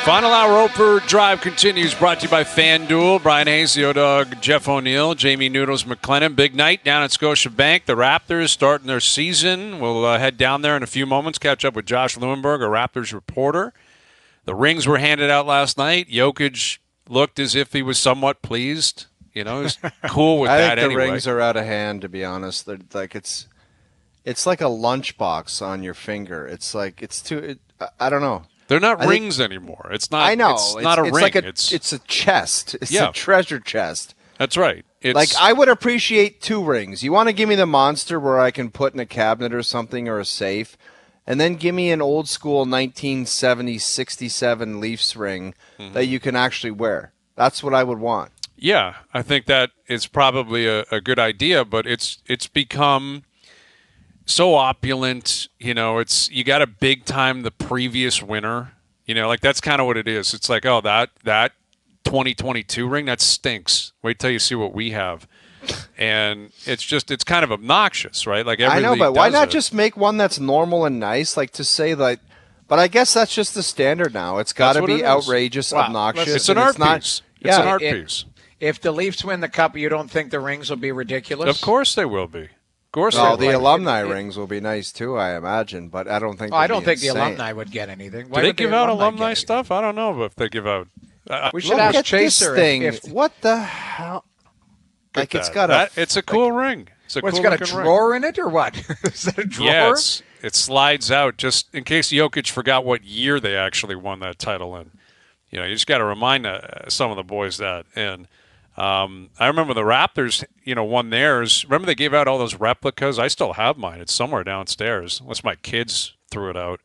Final hour OverDrive continues, brought to you by FanDuel. Bryan Hayes, the ODOOG, Jeff O'Neill, Jamie Noodles McLennan. Big night down at Scotiabank. The Raptors starting their season. We'll head down there in a few moments, catch up with Josh Lewenberg, a Raptors reporter. The rings were handed out last night. Jokic looked as if he was somewhat pleased. You know, he was cool with that anyway. I think the rings are out of hand, to be honest. They're like it's like a lunchbox on your finger. It's like I don't know. They're not rings anymore. It's not. I know. It's not a ring. Like it's a chest. It's a treasure chest. That's right. Like, I would appreciate 2 rings. You want to give me the monster where I can put in a cabinet or something or a safe, and then give me an old school 1970, 67 Leafs ring that you can actually wear. That's what I would want. Yeah, I think that is probably a good idea, but it's become so opulent, you know, you got a big time the previous winner, you know, like that's kind of what it is. It's like, oh, that 2022 ring, that stinks. Wait till you see what we have. And it's kind of obnoxious, right? Like every I know, league but why not it. just make one that's normal and nice, like to say like, but I guess that's just the standard now. It's got to be outrageous, obnoxious. It's an art piece. It's an art piece. If the Leafs win the cup, you don't think the rings will be ridiculous? Of course they will be. Well, the alumni rings will be nice too, I imagine, but I don't think. I don't think the alumni would get anything. Do they give out alumni stuff? I don't know if they give out. We should ask Chaser. What the hell? Like it's got it's a cool ring. It's got a drawer in it or what? Is that a drawer? Yeah, it slides out just in case Jokic forgot what year they actually won that title in. You know, you just got to remind some of the boys that. And I remember the Raptors, you know, won theirs. Remember they gave out all those replicas? I still have mine. It's somewhere downstairs, unless my kids threw it out,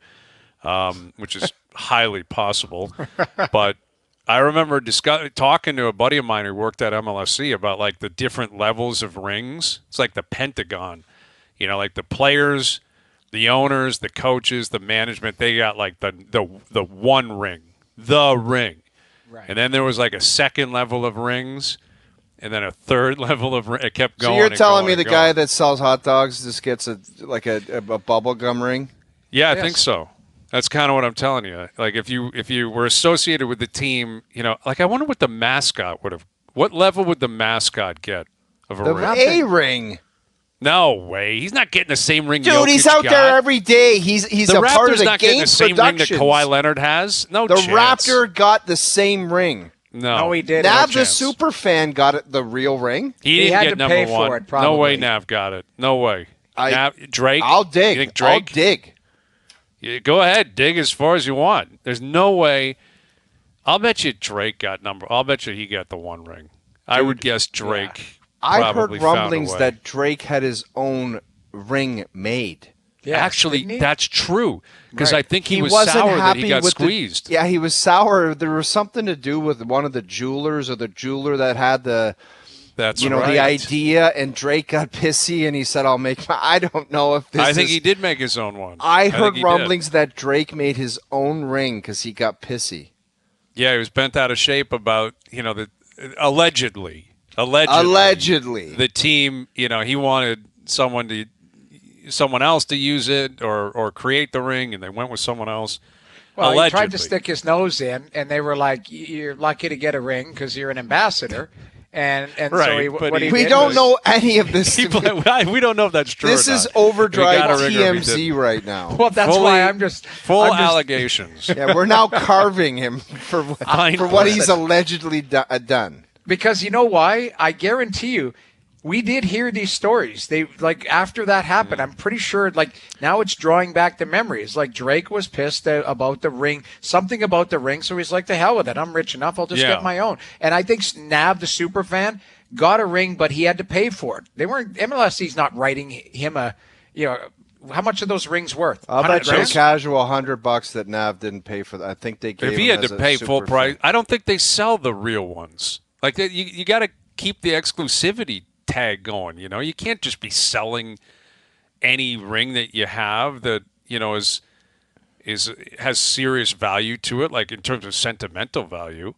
which is highly possible. But I remember talking to a buddy of mine who worked at MLSC about like the different levels of rings. It's like the Pentagon, you know, like the players, the owners, the coaches, the management. They got like the one ring, the ring. Right. And then there was like a second level of rings, and then a third level of rings. It kept going. So you're telling me the guy that sells hot dogs just gets a bubble gum ring? Yeah, I think so. That's kind of what I'm telling you. Like if you were associated with the team, you know, like I wonder what the mascot would have. What level would the mascot get of a ring? A ring. No way. He's not getting the same ring. Dude, he's out there every day. He's a part of the not game getting the same ring that Kawhi Leonard has. No chance. The Raptor got the same ring. No, he did. Nav, the super fan, got the real ring. He didn't had get to number pay one. for it, probably. No way Nav got it. No way. Drake? I'll dig. You think Drake? I'll dig. Go ahead. Dig as far as you want. There's no way. I'll bet you Drake got number. I'll bet you he got the one ring. Dude, I would guess Drake. I heard rumblings that Drake had his own ring made. Yeah, actually, that's true. Because I think he was sour that he got squeezed. He was sour. There was something to do with one of the jewelers or the jeweler that had the idea, and Drake got pissy and he said, I'll make my... I don't know if this I think he did make his own one. I heard rumblings that Drake made his own ring because he got pissy. Yeah, he was bent out of shape about, allegedly. The team, he wanted someone else to use it or create the ring, and they went with someone else. Well, allegedly. He tried to stick his nose in, and they were like, "You're lucky to get a ring because you're an ambassador." And right, so we don't know any of this. We don't know if that's true. This is OverDrive TMZ right now. Well, that's why I'm just allegations. Yeah, we're now carving him for what he's allegedly done. Because you know why? I guarantee you, we did hear these stories. They after that happened, I'm pretty sure now it's drawing back the memories. Like Drake was pissed about the ring, something about the ring, so he's like, the hell with it. I'm rich enough, I'll just get my own. And I think Nav, the super fan, got a ring, but he had to pay for it. MLSC's not writing him how much are those rings worth? I'll bet you a casual $100 that Nav didn't pay for that. I think they gave if he had to pay full price, I don't think they sell the real ones. Like you got to keep the exclusivity tag going. You can't just be selling any ring that you have that has serious value to it, like in terms of sentimental value.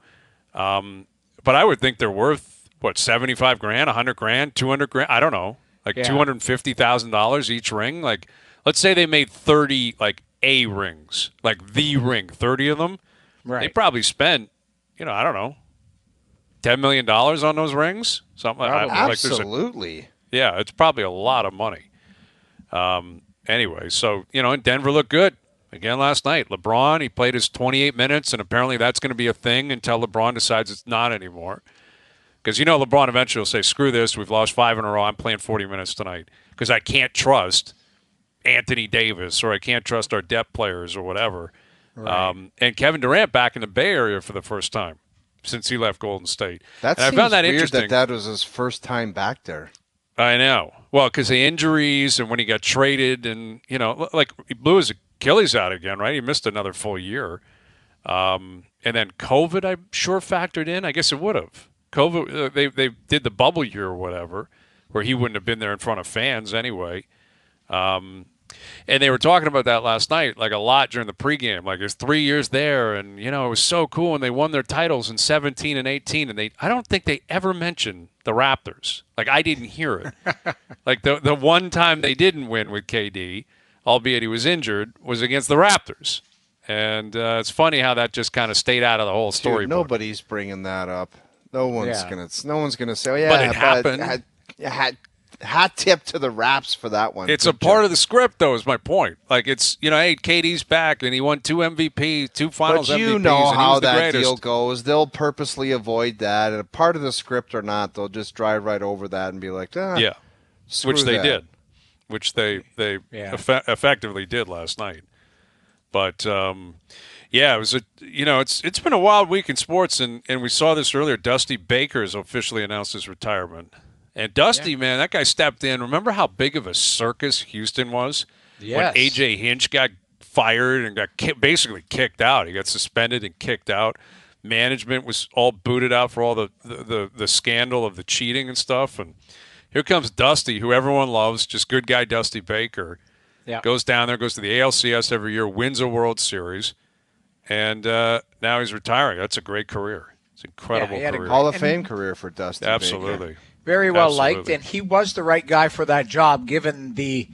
But I would think they're worth $75,000, $100,000, $200,000. I don't know, $250,000 each ring. Like, let's say they made 30 A rings, like the ring, 30 of them. Right. They probably spent, I don't know, $10 million on those rings? Something like that. Absolutely. Yeah, it's probably a lot of money. Anyway, so, and Denver looked good again last night. LeBron, he played his 28 minutes, and apparently that's going to be a thing until LeBron decides it's not anymore. Because, LeBron eventually will say, screw this, we've lost 5 in a row, I'm playing 40 minutes tonight. Because I can't trust Anthony Davis, or I can't trust our depth players or whatever. Right. And Kevin Durant back in the Bay Area for the first time since he left Golden State. That and seems I found that weird interesting. that was his first time back there. I know. Well, because of injuries and when he got traded and, like he blew his Achilles out again, right? He missed another full year. And then COVID, I'm sure, factored in. I guess it would have. COVID, they did the bubble year or whatever, where he wouldn't have been there in front of fans anyway. And they were talking about that last night, like a lot during the pregame. Like, there's 3 years there, and, it was so cool, and they won their titles in 17 and 18, and I don't think they ever mentioned the Raptors. Like, I didn't hear it. Like, the one time they didn't win with KD, albeit he was injured, was against the Raptors. And it's funny how that just kind of stayed out of the whole story. Nobody's bringing that up. No one's gonna say, "Oh yeah," but it happened. Hat tip to the Raps for that one. It's a part of the script, though, is my point. Like, it's, hey, KD's back, and he won 2 MVP, 2 Finals MVPs, you know and how the that greatest. deal goes. They'll purposely avoid that, and a part of the script or not, they'll just drive right over that and be like, yeah, which they did, which they effectively did last night. But yeah, it was it's been a wild week in sports, and we saw this earlier. Dusty Baker has officially announced his retirement. And Dusty, man, that guy stepped in. Remember how big of a circus Houston was? Yes. When A.J. Hinch got fired and got basically kicked out. He got suspended and kicked out. Management was all booted out for all the scandal of the cheating and stuff. And here comes Dusty, who everyone loves, just good guy Dusty Baker. Yeah. Goes down there, goes to the ALCS every year, wins a World Series. And now he's retiring. That's a great career. It's an incredible career. Hall of Fame career for Dusty Absolutely. Baker. Very well liked, and he was the right guy for that job, given the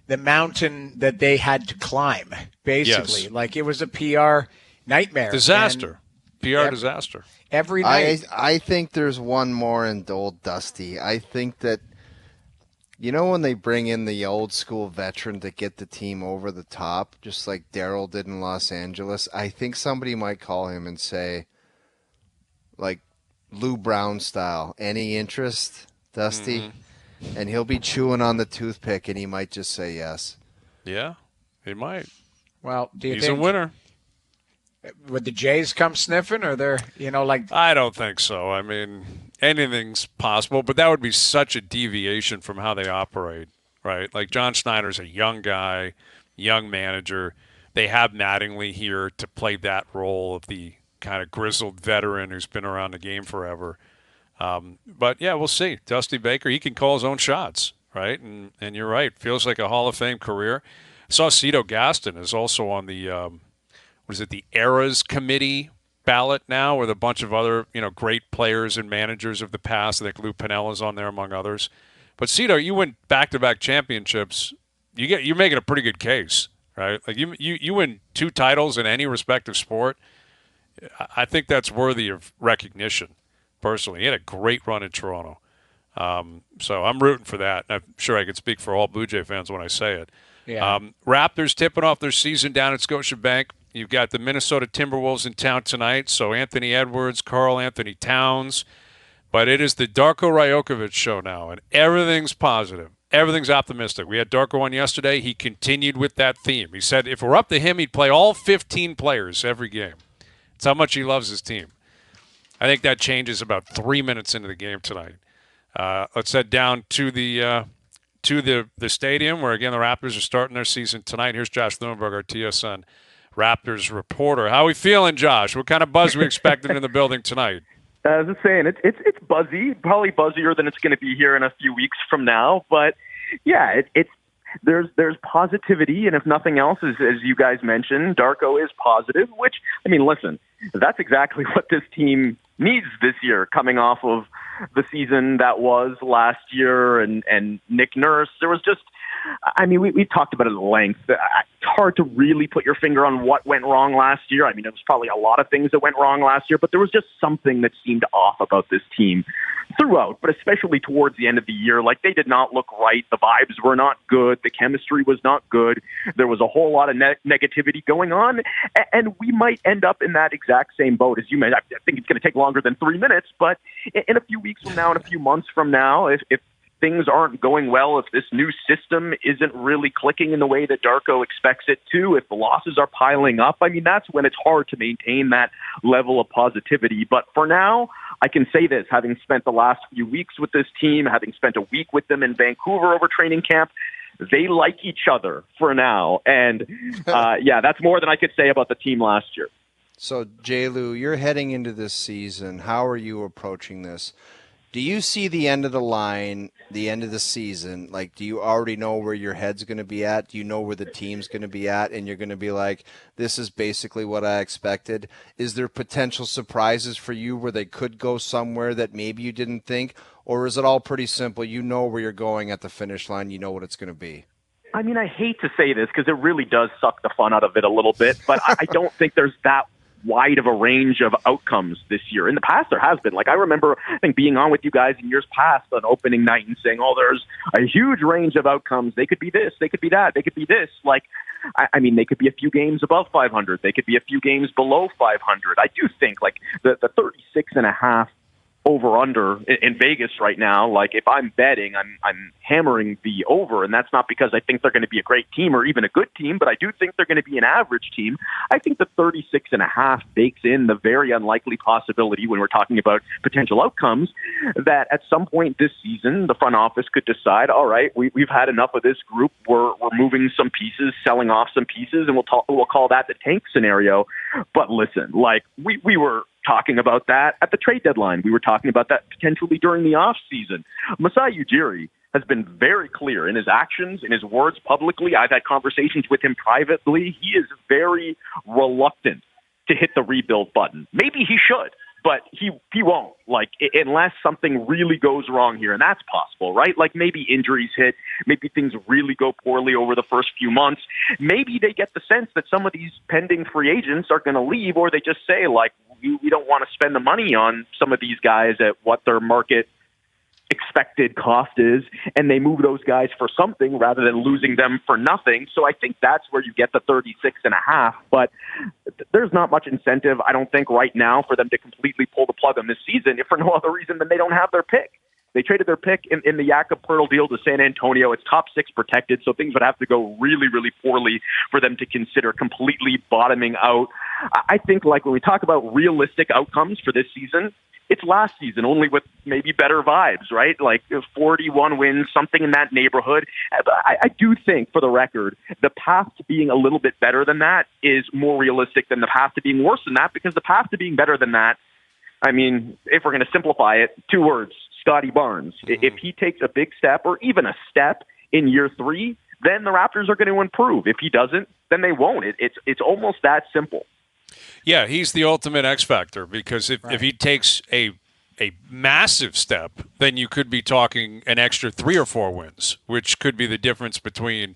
mountain that they had to climb. Basically, like it was a PR nightmare, disaster, disaster. Every night. I think there's one more in old Dusty. I think that when they bring in the old school veteran to get the team over the top, just like Daryl did in Los Angeles, I think somebody might call him and say, like, Lou Brown style, any interest, Dusty? Mm-hmm. And he'll be chewing on the toothpick, and he might just say yes. Yeah, he might. Well, he's a winner. Would the Jays come sniffing, or they're, I don't think so. I mean, anything's possible, but that would be such a deviation from how they operate, right? Like, John Schneider's a young guy, young manager. They have Mattingly here to play that role of the kind of grizzled veteran who's been around the game forever. But, yeah, we'll see. Dusty Baker, he can call his own shots, right? And you're right. Feels like a Hall of Fame career. I saw Cito Gaston is also on the the Eras Committee ballot now with a bunch of other, great players and managers of the past. I think Lou Pinella's on there, among others. But, Cito, you win back-to-back championships. You're making a pretty good case, right? Like, you win 2 titles in any respective sport. I think that's worthy of recognition, personally. He had a great run in Toronto. So I'm rooting for that. I'm sure I can speak for all Blue Jay fans when I say it. Yeah. Raptors tipping off their season down at Scotiabank. You've got the Minnesota Timberwolves in town tonight, so Anthony Edwards, Karl Anthony Towns. But it is the Darko Rajakovic show now, and everything's positive. Everything's optimistic. We had Darko on yesterday. He continued with that theme. He said if it were up to him, he'd play all 15 players every game. It's how much he loves his team. I think that changes about 3 minutes into the game tonight. Let's head down to the stadium where, again, the Raptors are starting their season tonight. Here's Josh Lewenberg, our TSN Raptors reporter. How are we feeling, Josh? What kind of buzz are we expecting in the building tonight? I was just saying, it's buzzy, probably buzzier than it's going to be here in a few weeks from now. But yeah, there's positivity, and if nothing else, as you guys mentioned, Darko is positive. Which, I mean, listen, that's exactly what this team needs this year, coming off of the season that was last year, and Nick Nurse. There was just I mean, we've talked about it at length. It's hard to really put your finger on what went wrong last year. I mean, it was probably a lot of things that went wrong last year, but there was just something that seemed off about this team throughout, but especially towards the end of the year. Like, they did not look right. The vibes were not good. The chemistry was not good. There was a whole lot of negativity going on, and we might end up in that exact same boat as you mentioned. I think it's going to take longer than 3 minutes, but in a few weeks from now, in a few months from now, if things aren't going well, if this new system isn't really clicking in the way that Darko expects it to, if the losses are piling up, I mean, that's when it's hard to maintain that level of positivity. But for now, I can say this, having spent the last few weeks with this team, having spent a week with them in Vancouver over training camp, they like each other for now. And yeah, that's more than I could say about the team last year. So, J-Lou, you're heading into this season. How are you approaching this? Do you see the end of the line, the end of the season? Like, do you already know where your head's going to be at? Do you know where the team's going to be at? And you're going to be like, this is basically what I expected. Is there potential surprises for you where they could go somewhere that maybe you didn't think? Or is it all pretty simple? You know where you're going at the finish line. You know what it's going to be. I mean, I hate to say this because it really does suck the fun out of it a little bit, but I don't think there's that wide of a range of outcomes this year. In the past, there has been. Like, I remember, I think, being on with you guys in years past on opening night and saying, oh, there's a huge range of outcomes. They could be this, they could be that, they could be this. Like, I mean, they could be a few games above 500. They could be a few games below 500. I do think, like, the 36.5 over-under in Vegas right now, like, if I'm betting, I'm hammering the over, and that's not because I think they're going to be a great team or even a good team, but I do think they're going to be an average team. I think the 36.5 bakes in the very unlikely possibility when we're talking about potential outcomes that at some point this season, the front office could decide, all right, we've had enough of this group. We're moving some pieces, selling off some pieces, and we'll call that the tank scenario. But listen, like, we were talking about that at the trade deadline. We were talking about that potentially during the off season. Masai Ujiri has been very clear in his actions, in his words publicly. I've had conversations with him privately. He is very reluctant to hit the rebuild button. Maybe he should, but he won't, like, unless something really goes wrong here, and that's possible, right? Like, maybe injuries hit, maybe things really go poorly over the first few months. Maybe they get the sense that some of these pending free agents are going to leave, or they just say, like, we don't want to spend the money on some of these guys at what their market expected cost is, and they move those guys for something rather than losing them for nothing. So I think that's where you get the 36.5, but there's not much incentive, I don't think, right now for them to completely pull the plug on this season, if for no other reason than they don't have their pick. They traded their pick in the Jakob Poeltl deal to San Antonio. It's top 6 protected, so things would have to go really, really poorly for them to consider completely bottoming out. I think, like, when we talk about realistic outcomes for this season, it's last season, only with maybe better vibes, right? Like 41 wins, something in that neighborhood. I do think, for the record, the path to being a little bit better than that is more realistic than the path to being worse than that, because the path to being better than that, I mean, if we're going to simplify it, 2 words: Scotty Barnes. Mm-hmm. If he takes a big step or even a step in year 3, then the Raptors are going to improve. If he doesn't, then they won't. It's almost that simple. Yeah, he's the ultimate X factor, because if he takes a massive step, then you could be talking an extra 3 or 4 wins, which could be the difference between,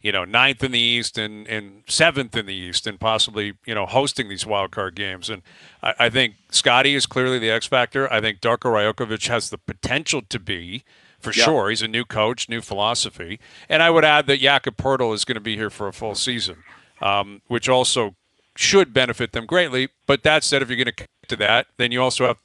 9th in the East and 7th in the East, and possibly, hosting these wild card games. And I think Scotty is clearly the X factor. I think Darko Rajakovic has the potential to be, for sure. He's a new coach, new philosophy. And I would add that Jakob Poeltl is going to be here for a full season, which also should benefit them greatly. But that said, if you're going to get to that, then you also have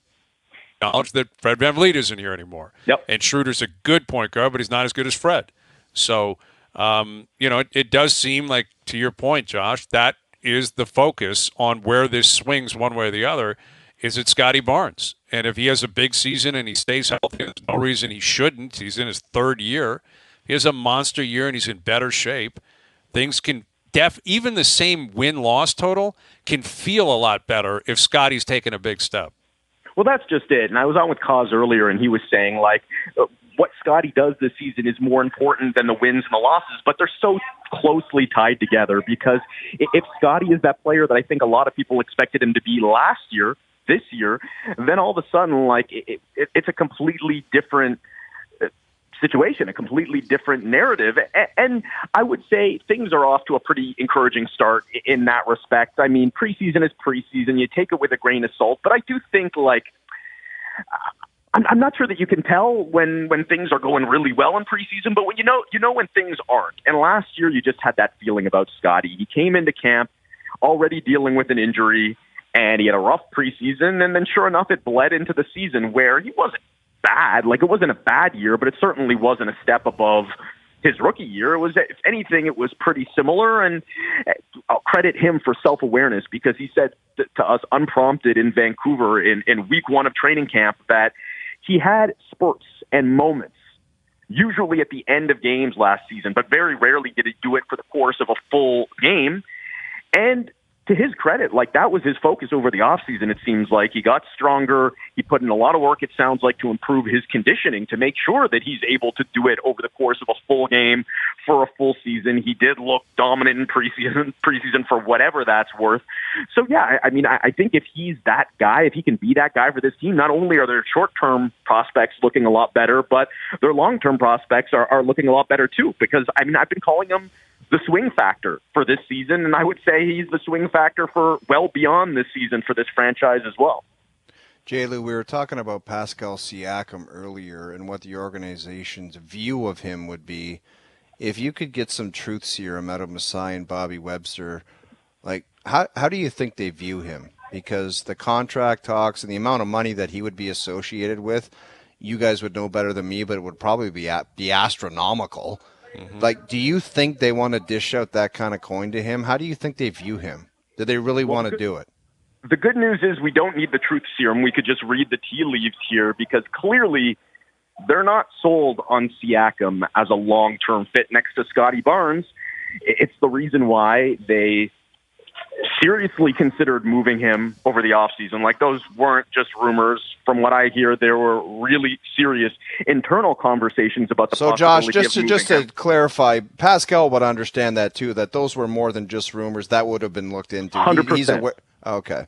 knowledge that Fred VanVleet isn't here anymore. Yep. And Schroeder's a good point guard, but he's not as good as Fred. So, it does seem like, to your point, Josh, that is the focus on where this swings one way or the other. Is it Scotty Barnes? And if he has a big season and he stays healthy, there's no reason he shouldn't. He's in his 3rd year. He has a monster year and he's in better shape. Things can even the same win-loss total can feel a lot better if Scotty's taken a big step. Well, that's just it. And I was on with Kaz earlier, and he was saying, like, what Scotty does this season is more important than the wins and the losses, but they're so closely tied together, because if Scotty is that player that I think a lot of people expected him to be last year, this year, then all of a sudden, like, it's a completely different situation, a completely different narrative. And I would say things are off to a pretty encouraging start in that respect. I mean, preseason is preseason. You take it with a grain of salt. But I do think, like, I'm not sure that you can tell when things are going really well in preseason, but when you know when things aren't. And last year, you just had that feeling about Scotty. He came into camp already dealing with an injury, and he had a rough preseason, and then sure enough, it bled into the season where he wasn't bad. Like, it wasn't a bad year, but it certainly wasn't a step above his rookie year. It was, if anything, it was pretty similar, and I'll credit him for self-awareness, because he said to us unprompted in Vancouver in week 1 of training camp that he had spurts and moments, usually at the end of games last season, but very rarely did he do it for the course of a full game. And to his credit, like, that was his focus over the offseason. It seems like he got stronger. He put in a lot of work, it sounds like, to improve his conditioning, to make sure that he's able to do it over the course of a full game for a full season. He did look dominant in preseason for whatever that's worth. So, yeah, I mean, I think if he's that guy, if he can be that guy for this team, not only are their short-term prospects looking a lot better, but their long-term prospects are looking a lot better too. Because, I mean, I've been calling him the swing factor for this season, and I would say he's the swing factor for well beyond this season for this franchise as well. J-Lou, we were talking about Pascal Siakam earlier and what the organization's view of him would be. If you could get some truth serum out of Masai and Bobby Webster, like, how do you think they view him? Because the contract talks and the amount of money that he would be associated with, you guys would know better than me, but it would probably be astronomical. Mm-hmm. Like, do you think they want to dish out that kind of coin to him? How do you think they view him? Do they really want to do it? The good news is we don't need the truth serum. We could just read the tea leaves here, because clearly they're not sold on Siakam as a long-term fit next to Scotty Barnes. It's the reason why they seriously considered moving him over the offseason. Like, those weren't just rumors. From what I hear, there were really serious internal conversations about the possibility Josh, of moving just to him. clarify, Pascal would understand that too, that those were more than just rumors. That would have been looked into. 100%. He's aware. Okay.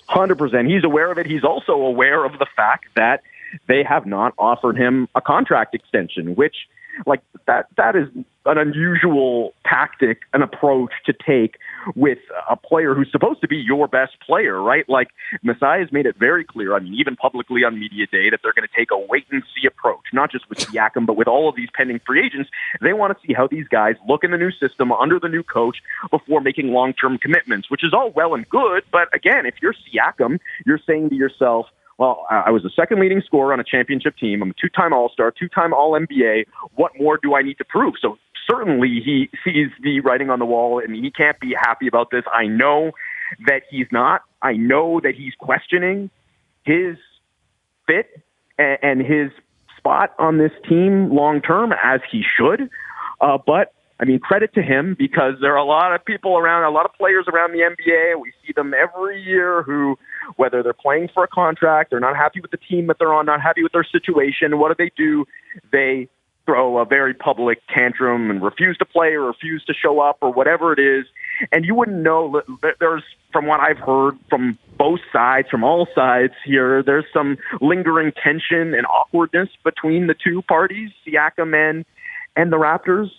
100%. He's aware of it. He's also aware of the fact that they have not offered him a contract extension, which, like, that is an unusual tactic, an approach to take with a player who's supposed to be your best player, right? Like, Masai has made it very clear, I mean, even publicly on media day, that they're going to take a wait-and-see approach, not just with Siakam, but with all of these pending free agents. They want to see how these guys look in the new system under the new coach before making long-term commitments, which is all well and good. But again, if you're Siakam, you're saying to yourself, well, I was the second leading scorer on a championship team. I'm a 2-time All-Star, 2-time All-NBA. What more do I need to prove? So certainly he sees the writing on the wall, and he can't be happy about this. I know that he's not. I know that he's questioning his fit and his spot on this team long-term, as he should. But I mean, credit to him, because there are a lot of people around, a lot of players around the NBA. We see them every year who, whether they're playing for a contract, they're not happy with the team that they're on, not happy with their situation. What do? They throw a very public tantrum and refuse to play or refuse to show up or whatever it is. And you wouldn't know. There's, from what I've heard from both sides, from all sides here, there's some lingering tension and awkwardness between the two parties, Siakam and the Raptors,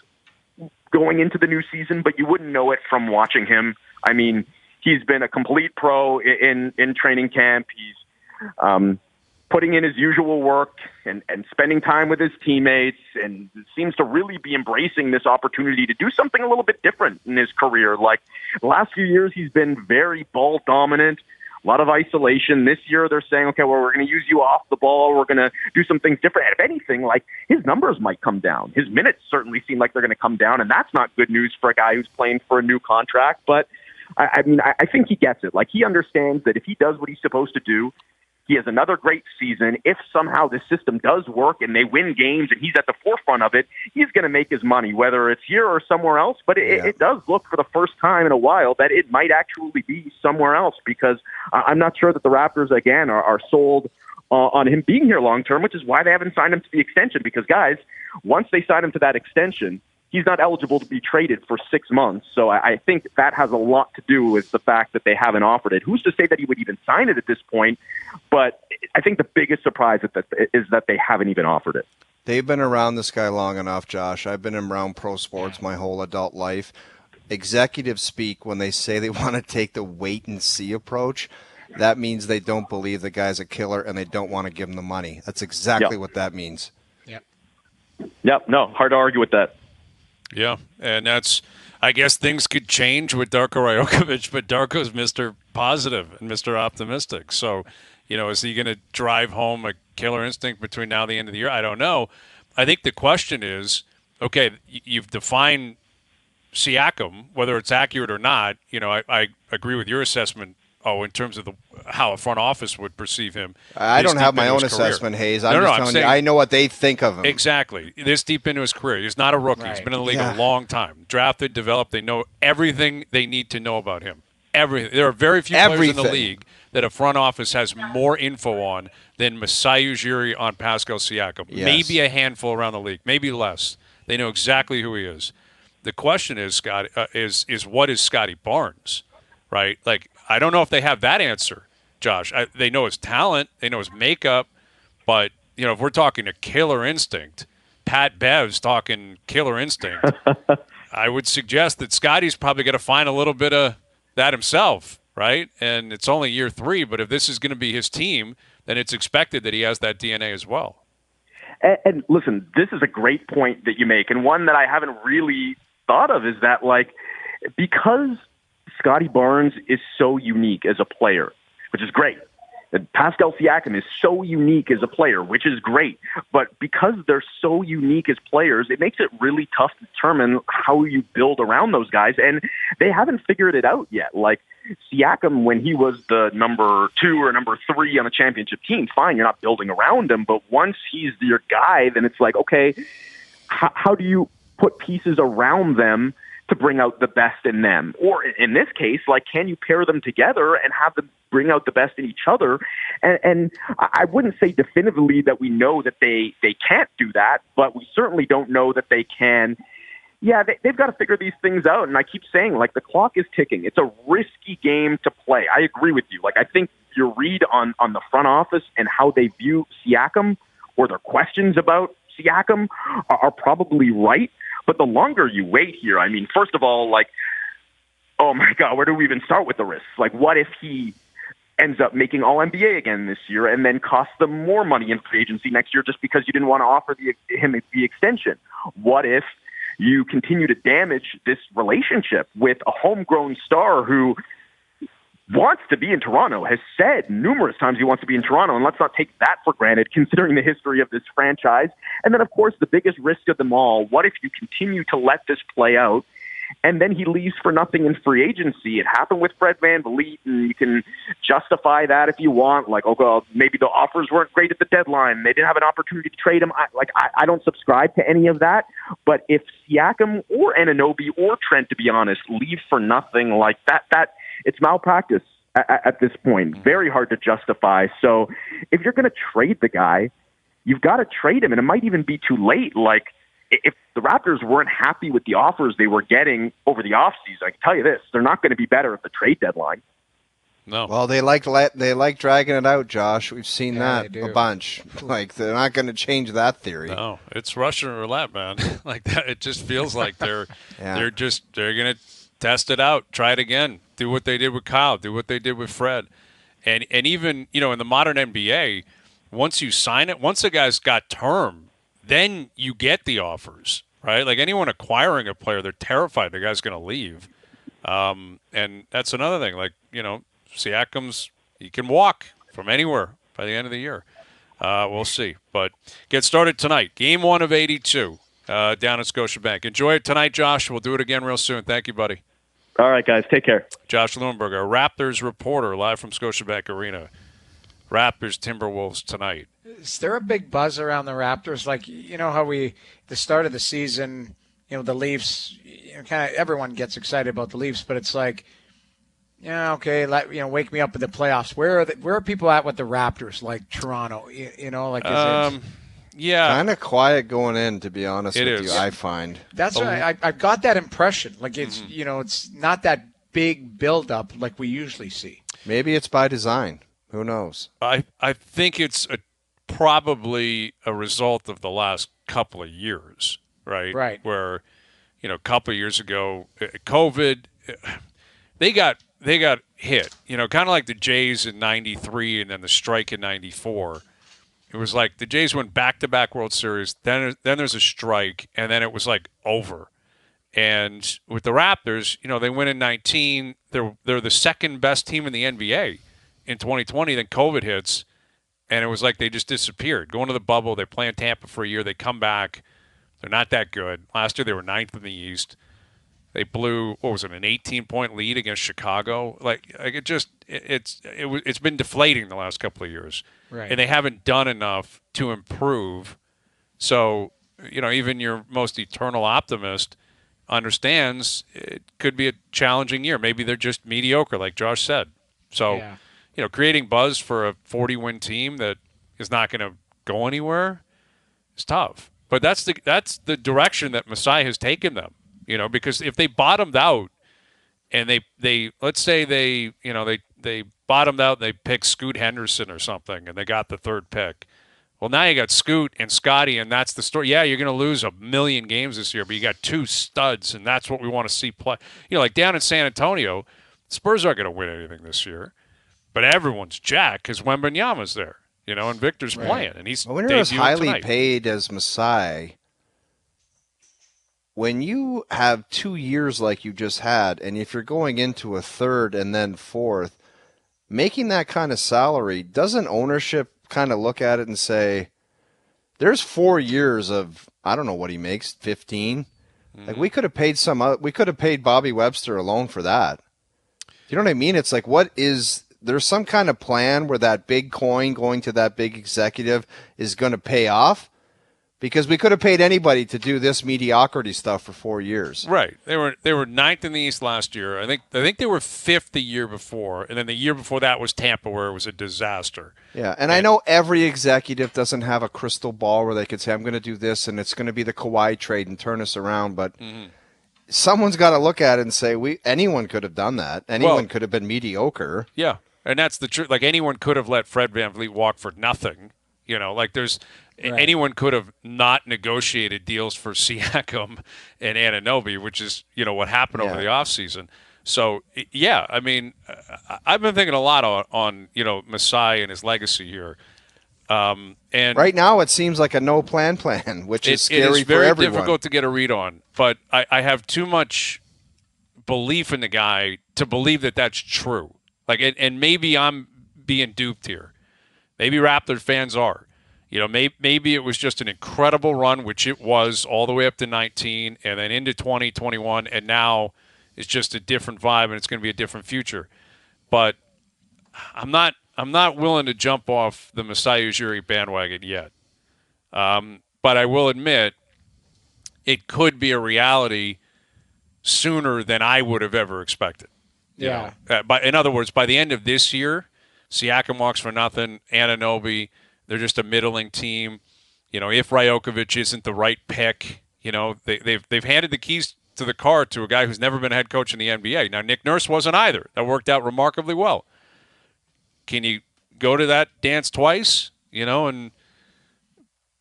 going into the new season, but you wouldn't know it from watching him. I mean, he's been a complete pro in training camp. He's putting in his usual work and spending time with his teammates, and seems to really be embracing this opportunity to do something a little bit different in his career. Like, the last few years, he's been very ball dominant, a lot of isolation. This year, they're saying, okay, well, we're going to use you off the ball. We're going to do some things different. And if anything, like, his numbers might come down. His minutes certainly seem like they're going to come down, and that's not good news for a guy who's playing for a new contract. But, I mean, I think he gets it. Like, he understands that if he does what he's supposed to do, he has another great season. If somehow this system does work and they win games and he's at the forefront of it, he's going to make his money, whether it's here or somewhere else. But it does look, for the first time in a while, that it might actually be somewhere else, because I'm not sure that the Raptors, again, are sold on him being here long-term, which is why they haven't signed him to the extension. Because, guys, once they sign him to that extension, he's not eligible to be traded for 6 months. So I think that has a lot to do with the fact that they haven't offered it. Who's to say that he would even sign it at this point? But I think the biggest surprise is that they haven't even offered it. They've been around this guy long enough, Josh. I've been around pro sports my whole adult life. Executives speak when they say they want to take the wait-and-see approach. That means they don't believe the guy's a killer and they don't want to give him the money. That's exactly what that means. Yep. No, hard to argue with that. Yeah, and I guess things could change with Darko Rajakovic, but Darko's Mr. Positive and Mr. Optimistic. So, is he going to drive home a killer instinct between now and the end of the year? I don't know. I think the question is, okay, you've defined Siakam, whether it's accurate or not. I agree with your assessment. In terms of how a front office would perceive him. I don't have my own assessment, Hayes. I'm just telling you, I know what they think of him. Exactly. This deep into his career. He's not a rookie. Right. He's been in the league a long time. Drafted, developed. They know everything they need to know about him. Everything. There are very few players in the league that a front office has more info on than Masai Ujiri on Pascal Siakam. Yes. Maybe a handful around the league. Maybe less. They know exactly who he is. The question is, Scott, is what is Scotty Barnes, right? Like, I don't know if they have that answer, Josh. They know his talent, they know his makeup, but if we're talking a killer instinct, Pat Bev's talking killer instinct. I would suggest that Scotty's probably going to find a little bit of that himself, right? And it's only year 3, but if this is going to be his team, then it's expected that he has that DNA as well. And listen, this is a great point that you make, and one that I haven't really thought of is that, because Scottie Barnes is so unique as a player, which is great. And Pascal Siakam is so unique as a player, which is great. But because they're so unique as players, it makes it really tough to determine how you build around those guys. And they haven't figured it out yet. Like Siakam, when he was the number 2 or number 3 on a championship team, fine, you're not building around him. But once he's your guy, then it's like, okay, how do you put pieces around them to bring out the best in them? Or in this case, can you pair them together and have them bring out the best in each other? And I wouldn't say definitively that we know that they can't do that, but we certainly don't know that they can. Yeah, they've got to figure these things out. And I keep saying, the clock is ticking. It's a risky game to play. I agree with you. I think your read on the front office and how they view Siakam or their questions about Siakam are probably right. But the longer you wait here, I mean, first of all, oh my God, where do we even start with the risks? What if he ends up making All-NBA again this year and then costs them more money in free agency next year just because you didn't want to offer him the extension? What if you continue to damage this relationship with a homegrown star who wants to be in Toronto, has said numerous times he wants to be in Toronto, and let's not take that for granted considering the history of this franchise. And then, of course, the biggest risk of them all, what if you continue to let this play out and then he leaves for nothing in free agency? It happened with Fred VanVleet, and you can justify that if you want, maybe the offers weren't great at the deadline, they didn't have an opportunity to trade him. I don't subscribe to any of that, but if Siakam or Anunoby or Trent, to be honest, leave for nothing like that it's malpractice at this point. Very hard to justify. So if you're going to trade the guy, you've got to trade him, and it might even be too late. If the Raptors weren't happy with the offers they were getting over the offseason, I can tell you this, they're not going to be better at the trade deadline. No. Well, they like dragging it out, Josh. We've seen that a bunch. They're not going to change that theory. No, it's Russian roulette, man. That, it just feels like they're going to test it out, try it again, do what they did with Kyle, do what they did with Fred. And even, in the modern NBA, once you sign it, once a guy's got term, then you get the offers, right? Anyone acquiring a player, they're terrified the guy's going to leave. And that's another thing. Siakam's, he can walk from anywhere by the end of the year. We'll see. But get started tonight. Game 1 of 82 down at Scotiabank. Enjoy it tonight, Josh. We'll do it again real soon. Thank you, buddy. All right, guys. Take care. Josh Lewenberg, our Raptors reporter, live from Scotiabank Arena. Raptors, Timberwolves tonight. Is there a big buzz around the Raptors? How the start of the season, the Leafs, kind of everyone gets excited about the Leafs, but it's okay, wake me up in the playoffs. Where are people at with the Raptors, like Toronto? Yeah, kind of quiet going in, to be honest with you. I find that's right. I got that impression. It's it's not that big build-up like we usually see. Maybe it's by design. Who knows? I think it's probably a result of the last couple of years, right? Right. Where, a couple of years ago, COVID, they got hit, kind of like the Jays in 93 and then the strike in 94. It was like the Jays went back-to-back World Series, then there's a strike, and then it was like over. And with the Raptors, they win in 19. They're the second best team in the NBA in 2020. Then COVID hits, and it was like they just disappeared. Going to the bubble, they play in Tampa for a year. They come back. They're not that good. Last year they were ninth in the East. They blew, what was it, an 18-point lead against Chicago. It's been deflating the last couple of years, right. And they haven't done enough to improve. So even your most eternal optimist understands it could be a challenging year. Maybe they're just mediocre, like Josh said. So, creating buzz for a 40-win team that is not going to go anywhere is tough. But that's the direction that Masai has taken them. Because if they bottomed out and they let's say they bottomed out and they picked Scoot Henderson or something and they got the third pick. Well, now you got Scoot and Scotty, and that's the story. Yeah, you're going to lose 1 million games this year, but you got two studs, and that's what we want to see play. Like down in San Antonio, Spurs aren't going to win anything this year, but everyone's jacked because Wembanyama's there, and Victor's playing, and he's when you're as highly tonight. paid as Masai, when you have 2 years like you just had, and if you're going into a third and then fourth, making that kind of salary, doesn't ownership kind of look at it and say, there's 4 years of, I don't know what he makes, 15. Like we could have paid Bobby Webster alone for that. You know what I mean? It's like, there's some kind of plan where that big coin going to that big executive is going to pay off, because we could have paid anybody to do this mediocrity stuff for 4 years. Right. They were ninth in the East last year. I think they were fifth the year before, and then the year before that was Tampa, where it was a disaster. Yeah, and I know every executive doesn't have a crystal ball where they could say, I'm going to do this, and it's going to be the Kawhi trade and turn us around, but someone's got to look at it and say, anyone could have done that. Anyone could have been mediocre. Yeah, and that's the truth. Like, anyone could have let Fred VanVleet walk for nothing. Anyone could have not negotiated deals for Siakam and Anunoby, which is, what happened over the offseason. So, yeah, I mean, I've been thinking a lot on Masai and his legacy here. And right now it seems like a no-plan, which is scary for everyone. It is very difficult to get a read on. But I have too much belief in the guy to believe that that's true. And maybe I'm being duped here. Maybe Raptors fans are. Maybe it was just an incredible run, which it was all the way up to 19 and then into 2021, and now it's just a different vibe and it's going to be a different future. But I'm not willing to jump off the Masai Ujiri bandwagon yet. But I will admit it could be a reality sooner than I would have ever expected. Yeah. But in other words, by the end of this year, Siakam walks for nothing, Anunoby, they're just a middling team. If Rajakovic isn't the right pick, they've handed the keys to the car to a guy who's never been a head coach in the NBA. Now, Nick Nurse wasn't either. That worked out remarkably well. Can you go to that dance twice? And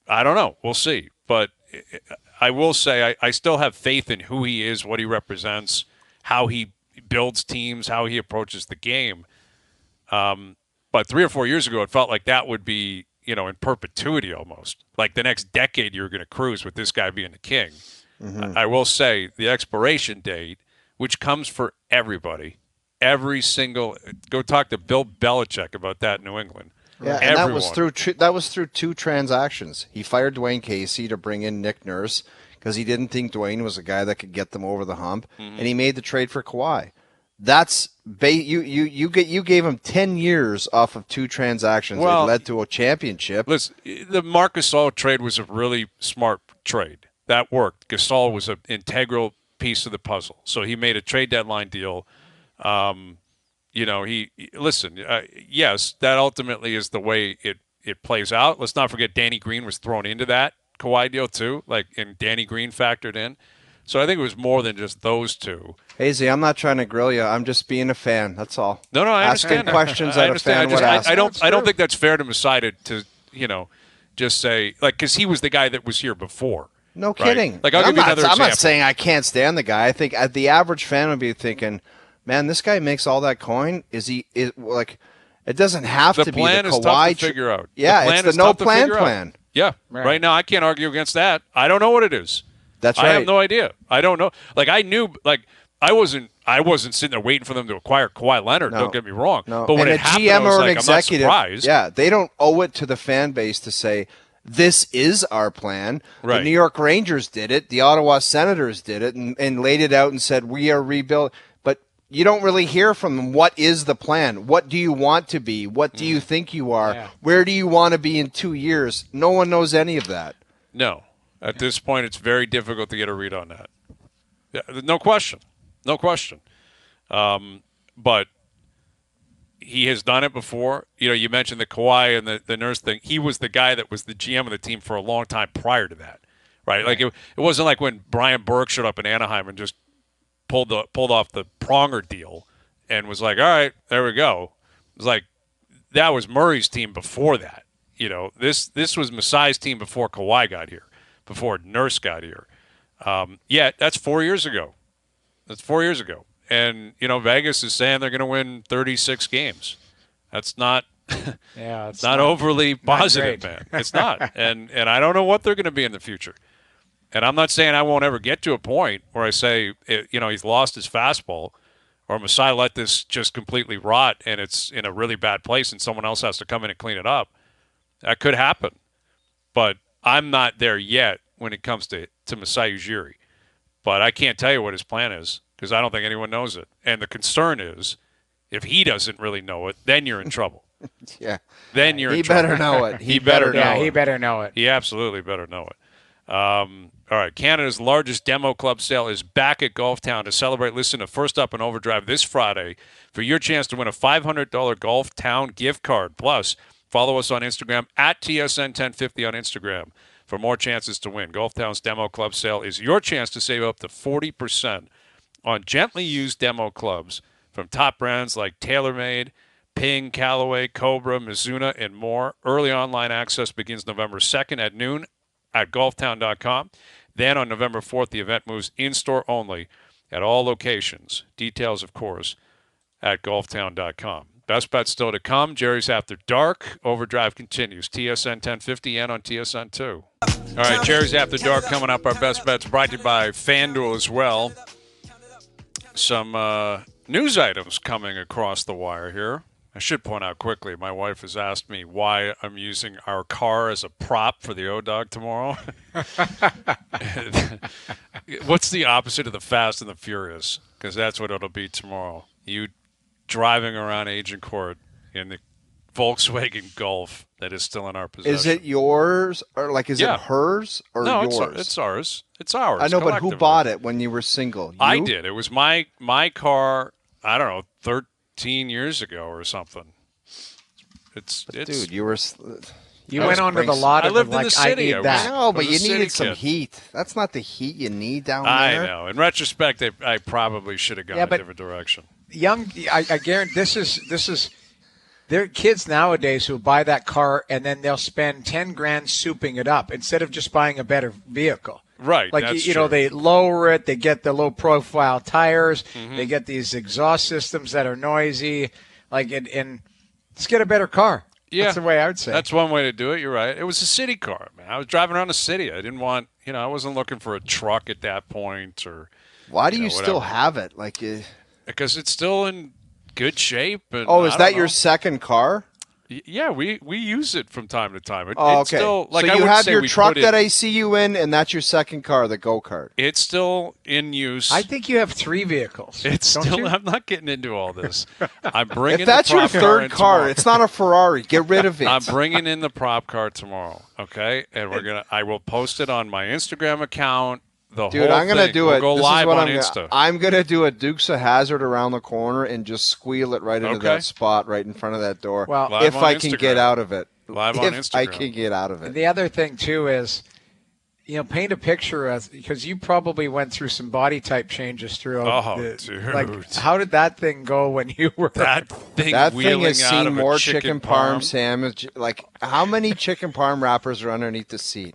I don't know. We'll see. But I will say I still have faith in who he is, what he represents, how he builds teams, how he approaches the game. But 3 or 4 years ago, it felt like that would be, in perpetuity almost. Like the next decade, you were going to cruise with this guy being the king. Mm-hmm. I will say the expiration date, which comes for everybody, go talk to Bill Belichick about that in New England. Yeah, and that was through 2 transactions. He fired Dwayne Casey to bring in Nick Nurse because he didn't think Dwayne was a guy that could get them over the hump, and he made the trade for Kawhi. That's you gave him 10 years off of 2 transactions that led to a championship. Listen, the Marc Gasol trade was a really smart trade. That worked. Gasol was an integral piece of the puzzle. So he made a trade deadline deal. Yes, that ultimately is the way it plays out. Let's not forget Danny Green was thrown into that Kawhi deal too, and Danny Green factored in. So I think it was more than just those two. Hazy, I'm not trying to grill you. I'm just being a fan. That's all. No, I understand. Asking questions that a fan would ask. I don't think that's fair to Masai to just say, like, because he was the guy that was here before. No right? kidding. Like, I'll give you another I'm example. not saying I can't stand the guy. I think the average fan would be thinking, man, this guy makes all that coin. Like, it doesn't have to be the Kawhi. The plan is tough to figure out. Yeah, it's the no plan. Yeah, right now I can't argue against that. I don't know what it is. That's right. I have no idea. I don't know. Like, I knew, like, I wasn't sitting there waiting for them to acquire Kawhi Leonard. No. Don't get me wrong. No. But when and it happened, GM I was or like, an executive, I'm not surprised. yeah, they don't owe it to the fan base to say, this is our plan. Right. The New York Rangers did it. The Ottawa Senators did it and laid it out and said, we are rebuilt. But you don't really hear from them. What is the plan? What do you want to be? What do you think you are? Yeah. Where do you want to be in 2 years? No one knows any of that. No. At this point, it's very difficult to get a read on that. Yeah, no question. No question. But he has done it before. You know, you mentioned the Kawhi and the Nurse thing. He was the guy that was the GM of the team for a long time prior to that, right? Like it wasn't like when Brian Burke showed up in Anaheim and just pulled off the Pronger deal and was like, all right, there we go. It was like that was Murray's team before that. You know, this was Masai's team before Kawhi got here, before Nurse got here. Yeah, that's 4 years ago. That's 4 years ago. And, you know, Vegas is saying they're going to win 36 games. That's not it's not overly positive, man. It's not. And I don't know what they're going to be in the future. And I'm not saying I won't ever get to a point where I say, you know, he's lost his fastball or Masai let this just completely rot and it's in a really bad place and someone else has to come in and clean it up. That could happen. But I'm not there yet when it comes to Masai Ujiri. But I can't tell you what his plan is because I don't think anyone knows it. And the concern is if he doesn't really know it, then you're in trouble. Yeah. Then you're in He trouble. better know it. He better know it. Yeah, he better know it. He absolutely better know it. All right, Canada's largest demo club sale is back at Golf Town to celebrate. Listen to First Up and OverDrive this Friday for your chance to win a $500 Golf Town gift card. Plus, follow us on Instagram at TSN1050 on Instagram for more chances to win. Golf Town's demo club sale is your chance to save up to 40% on gently used demo clubs from top brands like TaylorMade, Ping, Callaway, Cobra, Mizuno, and more. Early online access begins November 2nd at noon at golftown.com. Then on November 4th, the event moves in-store only at all locations. Details, of course, at golftown.com. Best bets still to come. Gerry's After Dark. OverDrive continues. TSN 1050 and on TSN 2. All right, Gerry's After Dark coming up. Our best bets brought to you by FanDuel as well. Some news items coming across the wire here. I should point out quickly, my wife has asked me why I'm using our car as a prop for the ODOOG tomorrow. What's the opposite of the Fast and the Furious? Because that's what it'll be tomorrow. You driving around Agincourt in the Volkswagen Golf that is still in our possession. Is it yours or like is it hers or no, yours? It's ours. It's ours. I know, but who bought it when you were single? You? I did. It was my car, I don't know, 13 years ago or something. It's dude, you were. You went onto the lot. I lived in the city. I need that. No, but you needed some heat. That's not the heat you need down there. I know. In retrospect, I probably should have gone a different direction. I guarantee this is. There are kids nowadays who buy that car and then they'll spend $10,000 souping it up instead of just buying a better vehicle. Right. Like, that's you know, true. they lower it, they get the low-profile tires, they get these exhaust systems that are noisy. Like, and let's get a better car. Yeah. That's the way I would say. That's one way to do it. You're right. It was a city car, man. I was driving around the city. I didn't want, I wasn't looking for a truck at that point or. Why do you still have it? Like, because it's still in good shape. And is that your second car? Yeah, we use it from time to time. Okay. It's still, like, so you have your truck that I see you in, and that's your second car, the go-kart. It's still in use. I think you have 3 vehicles. It's still. I'm not getting into all this. I'm bringing. If that's the your prop third car, tomorrow. it's not a Ferrari. Get rid of it. I'm bringing in the prop car tomorrow. Okay, and I will post it on my Instagram account. Dude, I'm going to do it. We'll go this live is what on I'm Insta. I'm going to do a Dukes of Hazzard around the corner and just squeal it right into that spot right in front of that door. Well, if I can get out of it. Live on Instagram. I can get out of it. The other thing, too, is, paint a picture of, because you probably went through some body type changes throughout. Dude. Like, how did that thing go when you were that thing has out seen of more a chicken parm sandwich. Like, how many chicken parm wrappers are underneath the seat?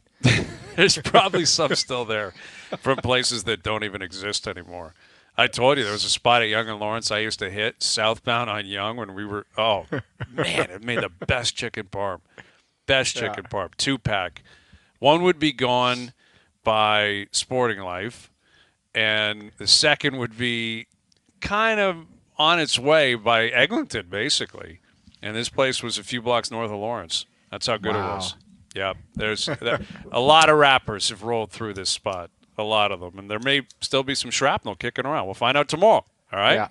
There's probably some still there from places that don't even exist anymore. I told you there was a spot at Yonge and Lawrence I used to hit southbound on Yonge when we were. Oh man, it made the best chicken parm. Best chicken parm. 2-pack. One would be gone by Sporting Life, and the second would be kind of on its way by Eglinton, basically. And this place was a few blocks north of Lawrence. That's how good it was. Yeah, there's a lot of rappers have rolled through this spot. A lot of them, and there may still be some shrapnel kicking around. We'll find out tomorrow. All right. Yeah.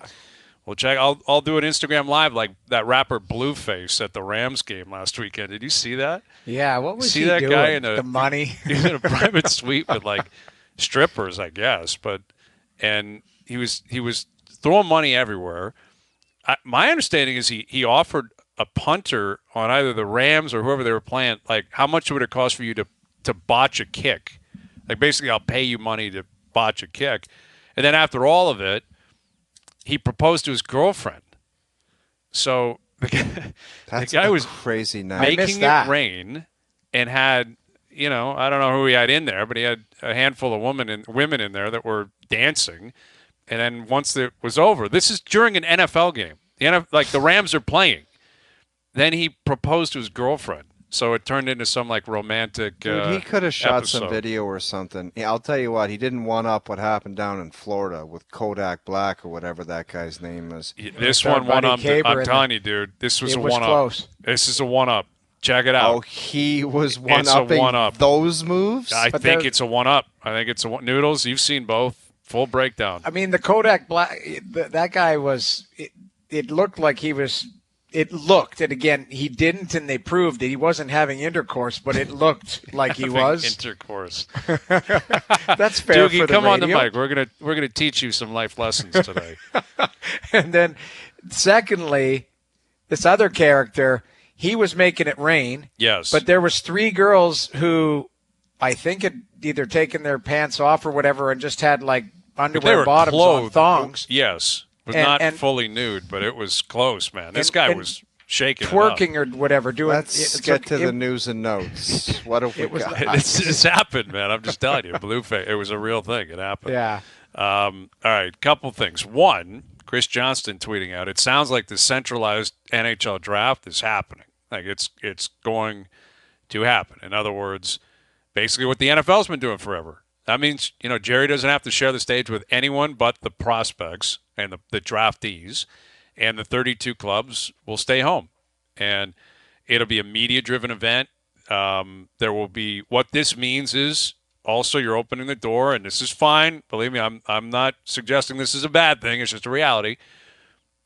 We'll check. I'll do an Instagram live like that rapper Blueface at the Rams game last weekend. Did you see that? Yeah. What was see he that doing? guy in the money? He was in a private suite with like strippers, I guess. And he was throwing money everywhere. My understanding is he offered a punter on either the Rams or whoever they were playing. Like, how much would it cost for you to botch a kick? Like, basically, I'll pay you money to botch a kick. And then after all of it, he proposed to his girlfriend. So the guy was crazy night. making it rain and had, I don't know who he had in there, but he had a handful of women in there that were dancing. And then once it was over, this is during an NFL game. The Rams are playing. Then he proposed to his girlfriend. So it turned into some like romantic Dude, he could have shot episode. some video or something. Yeah, I'll tell you what, he didn't one-up what happened down in Florida with Kodak Black or whatever that guy's name is. This one one-up. I'm telling you, dude, this was a one-up. Close. This is a one-up. Check it out. Oh, he was one-upping those moves? I think it's a one-up. I think it's a one. Noodles, you've seen both. Full breakdown. I mean, the Kodak Black, that guy was, it looked like he was. It looked, and again, he didn't, and they proved that he wasn't having intercourse, but it looked like he was. Intercourse. That's fair. Doogie, for the come on radio. the mic. We're gonna teach you some life lessons today. And then, secondly, this other character, he was making it rain. Yes. But there was 3 girls who, I think, had either taken their pants off or whatever, and just had like underwear bottoms on thongs. Yes. Was not fully nude, but it was close, man. This guy was shaking, twerking or whatever. Let's get to the news and notes. What have we got? It's happened, man. I'm just telling you, Blueface. It was a real thing. It happened. Yeah. All right, couple things. One, Chris Johnston tweeting out. It sounds like the centralized NHL draft is happening. Like it's going to happen. In other words, basically what the NFL's been doing forever. That means, Gerry doesn't have to share the stage with anyone but the prospects and the draftees, and the 32 clubs will stay home. And it'll be a media-driven event. There will be – what this means is also you're opening the door, and this is fine. Believe me, I'm not suggesting this is a bad thing. It's just a reality.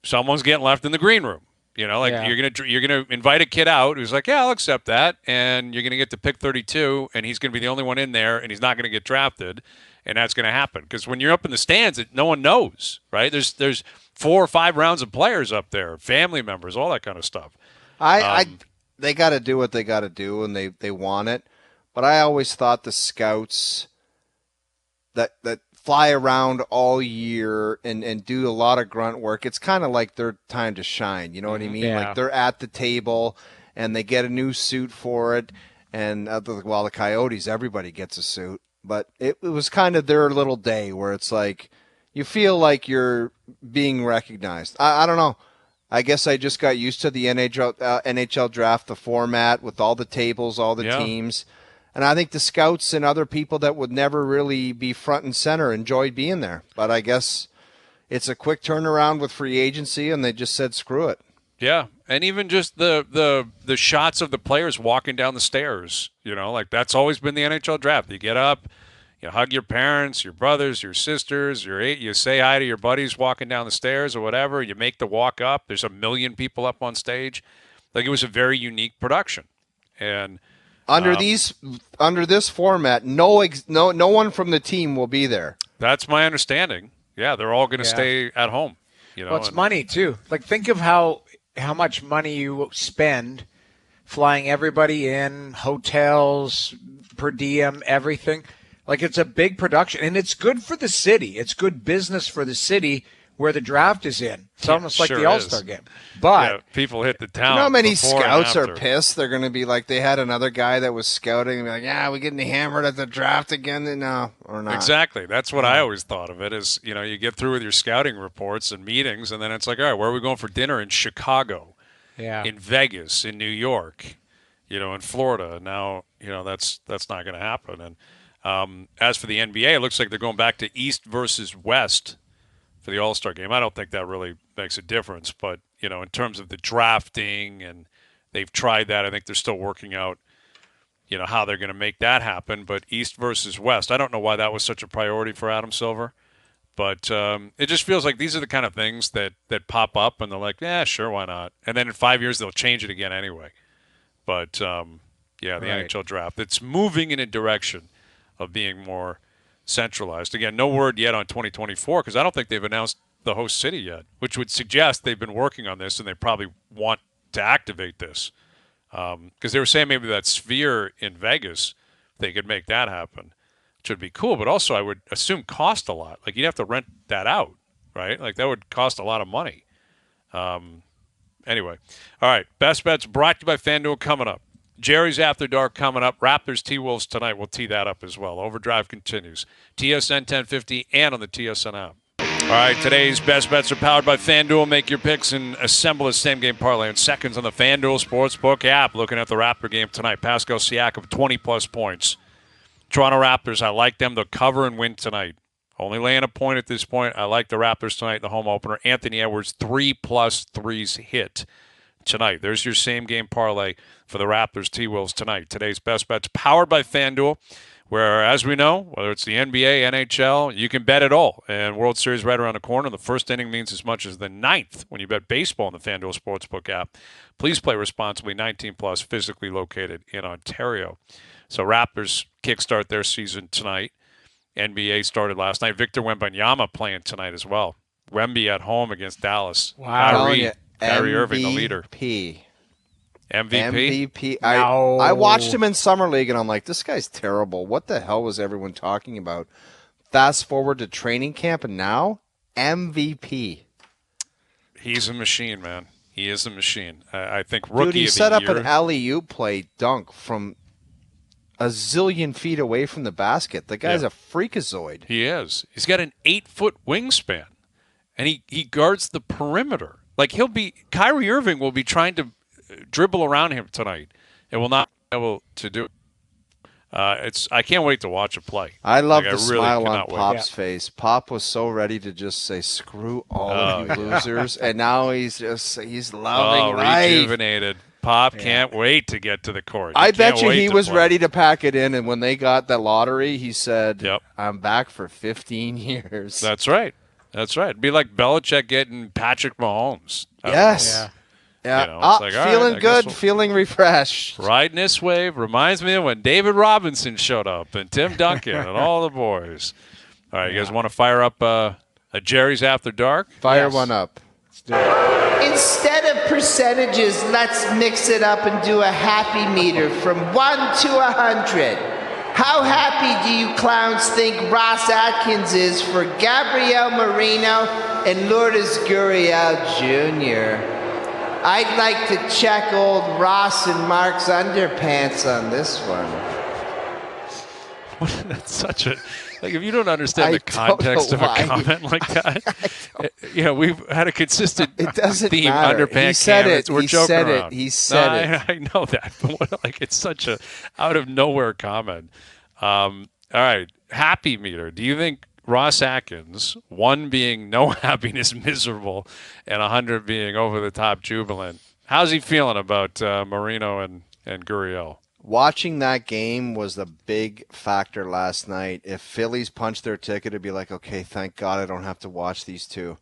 Someone's getting left in the green room. You're gonna invite a kid out who's like, yeah, I'll accept that, and you're gonna get to pick 32, and he's gonna be the only one in there, and he's not gonna get drafted, and that's gonna happen because when you're up in the stands, no one knows, right? There's 4 or 5 rounds of players up there, family members, all that kind of stuff. They got to do what they got to do, and they want it, but I always thought the scouts that fly around all year and do a lot of grunt work, it's kind of like their time to shine. You know what I mean? Yeah. Like they're at the table and they get a new suit for it. And the Coyotes, everybody gets a suit. But it was kind of their little day where it's like you feel like you're being recognized. I don't know. I guess I just got used to the NHL draft, the format with all the tables, all the teams. And I think the scouts and other people that would never really be front and center enjoyed being there. But I guess it's a quick turnaround with free agency, and they just said, screw it. Yeah, and even just the shots of the players walking down the stairs, like that's always been the NHL draft. You get up, you hug your parents, your brothers, your sisters, you say hi to your buddies walking down the stairs or whatever. You make the walk up. There's 1 million people up on stage. Like it was a very unique production. And under this format, no one from the team will be there. That's my understanding. Yeah, they're all going to stay at home. Well, it's money too. Like think of how much money you spend flying everybody in, hotels, per diem, everything. Like, it's a big production, and it's good for the city. It's good business for the city where the draft is in. It's almost like the All-Star game. But people hit the town. You know how many before and scouts are after. pissed? They're going to be like, they had another guy that was scouting and be like, yeah, we're getting hammered at the draft again. No, or not. Exactly. That's what I always thought of it is, you get through with your scouting reports and meetings, and then it's like, all right, where are we going for dinner? In Chicago, in Vegas, in New York, in Florida. Now, that's not going to happen. And as for the NBA, it looks like they're going back to East versus West for the All-Star game. I don't think that really makes a difference, but, in terms of the drafting, and they've tried that. I think they're still working out, how they're going to make that happen. But East versus West, I don't know why that was such a priority for Adam Silver, but it just feels like these are the kind of things that pop up, and they're like, yeah, sure, why not? And then in 5 years, they'll change it again anyway. But, the NHL draft, it's moving in a direction of being more centralized. Again, no word yet on 2024 because I don't think they've announced the host city yet, which would suggest they've been working on this and they probably want to activate this. Because they were saying maybe that Sphere in Vegas, they could make that happen, which would be cool. But also, I would assume cost a lot. Like, you'd have to rent that out, right? Like, that would cost a lot of money. Anyway, all right. Best Bets brought to you by FanDuel coming up. Gerry's After Dark coming up. Raptors T-Wolves tonight. We'll tee that up as well. OverDrive continues. TSN 1050 and on the TSN app. All right, today's Best Bets are powered by FanDuel. Make your picks and assemble a same-game parlay in seconds on the FanDuel Sportsbook app. Looking at the Raptor game tonight. Pascal Siakam, 20-plus points. Toronto Raptors, I like them to cover and win tonight. Only laying a point at this point. I like the Raptors tonight in the home opener. Anthony Edwards, 3+ threes hit tonight. There's your same-game parlay for the Raptors T-Wolves tonight. Today's Best Bets powered by FanDuel, where, as we know, whether it's the NBA, NHL, you can bet it all. And World Series right around the corner. The first inning means as much as the ninth when you bet baseball in the FanDuel Sportsbook app. Please play responsibly, 19+, physically located in Ontario. So Raptors kickstart their season tonight. NBA started last night. Victor Wembanyama playing tonight as well. Wemby at home against Dallas. Wow. Kyrie Irving, the leader. MVP? I watched him in Summer League, and I'm like, this guy's terrible. What the hell was everyone talking about? Fast forward to training camp, and now MVP. He's a machine, man. He is a machine. I think rookie Dude, he of the set up year. an alley-oop play dunk from a zillion feet away from the basket. The guy's a freakazoid. He is. He's got an 8-foot wingspan, and he guards the perimeter. Like, Kyrie Irving will be trying to dribble around him tonight and will not be able to do it. I can't wait to watch him play. I love Like, the I really smile on cannot wait. Pop's face. Pop was so ready to just say, screw all of you losers, and now he's loving life. Rejuvenated. Pop can't wait to get to the court. I bet can't you wait he to was play. ready to pack it in, and when they got the lottery, he said, Yep. I'm back for 15 years. That's right. It'd be like Belichick getting Patrick Mahomes. Yes. Yeah. You know, it's like, all right, feeling I guess good, we'll- feeling refreshed. Riding this wave reminds me of when David Robinson showed up and Tim Duncan and all the boys. All right, you guys want to fire up a Gerry's After Dark? Fire one up. Instead of percentages, let's mix it up and do a happy meter from 1 to 100. How happy do you clowns think Ross Atkins is for Gabrielle Marino and Lourdes Gurriel Jr.? I'd like to check old Ross and Mark's underpants on this one. That's such a... Like, if you don't understand I the context don't of know a why. comment like that, we've had a consistent It doesn't theme, matter. underpants, He said cam. it. We're He joking said it. around. He said it. I know that, but it's such a out-of-nowhere comment. All right, happy meter. Do you think Ross Atkins, 1 being no happiness, miserable, and 100 being over-the-top jubilant, how's he feeling about Marino and Gurriel? Watching that game was the big factor last night. If Phillies punched their ticket, it'd be like, okay, thank God I don't have to watch these two.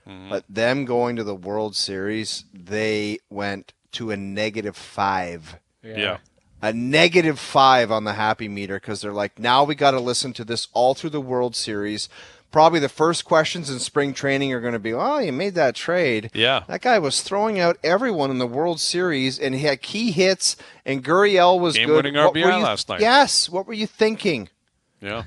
Mm-hmm. But them going to the World Series, they went to a -5. Yeah. A -5 on the happy meter because they're like, now we got to listen to this all through the World Series. probably the first questions in spring training are going to be, oh, you made that trade. Yeah. That guy was throwing out everyone in the World Series, and he had key hits, and Gurriel was good. Game-winning RBI last night. Yes. What were you thinking? Yeah.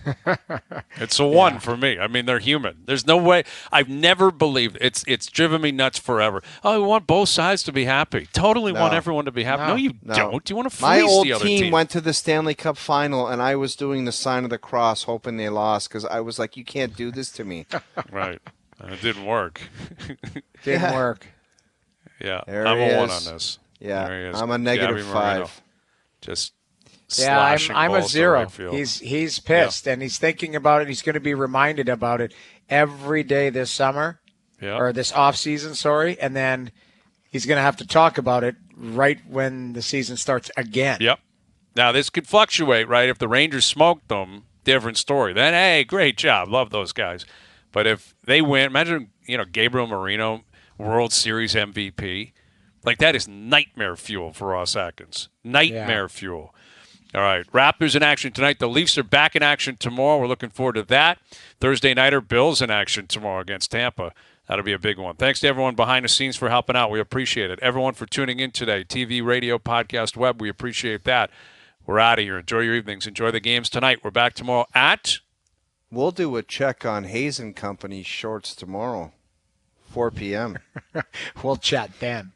It's a one for me. I mean, they're human. There's no way. I've never believed it's driven me nuts forever. Oh, we want both sides to be happy. Totally want everyone to be happy. No, you don't. You want to fleece My old the other team went to the Stanley Cup final, and I was doing the sign of the cross, hoping they lost, because I was like, you can't do this to me. Right. And it didn't work. Didn't work. Yeah. There I'm he a 1 is. on this. Yeah, There he is. I'm a Gabby -5. Marino. Just Yeah, slashing I'm a balls to 0. right field. He's pissed, and he's thinking about it. He's going to be reminded about it every day this summer, or this off season. Sorry, and then he's going to have to talk about it right when the season starts again. Yep. Now this could fluctuate, right? If the Rangers smoked them, different story. Then hey, great job, love those guys. But if they win, imagine Gabriel Marino, World Series MVP, like that is nightmare fuel for Ross Atkins. Nightmare fuel. All right, Raptors in action tonight. The Leafs are back in action tomorrow. We're looking forward to that. Thursday nighter, Bills in action tomorrow against Tampa. That'll be a big one. Thanks to everyone behind the scenes for helping out. We appreciate it. Everyone for tuning in today. TV, radio, podcast, web. We appreciate that. We're out of here. Enjoy your evenings. Enjoy the games tonight. We're back tomorrow at... We'll do a check on Hayes and Company shorts tomorrow, 4 p.m. We'll chat then.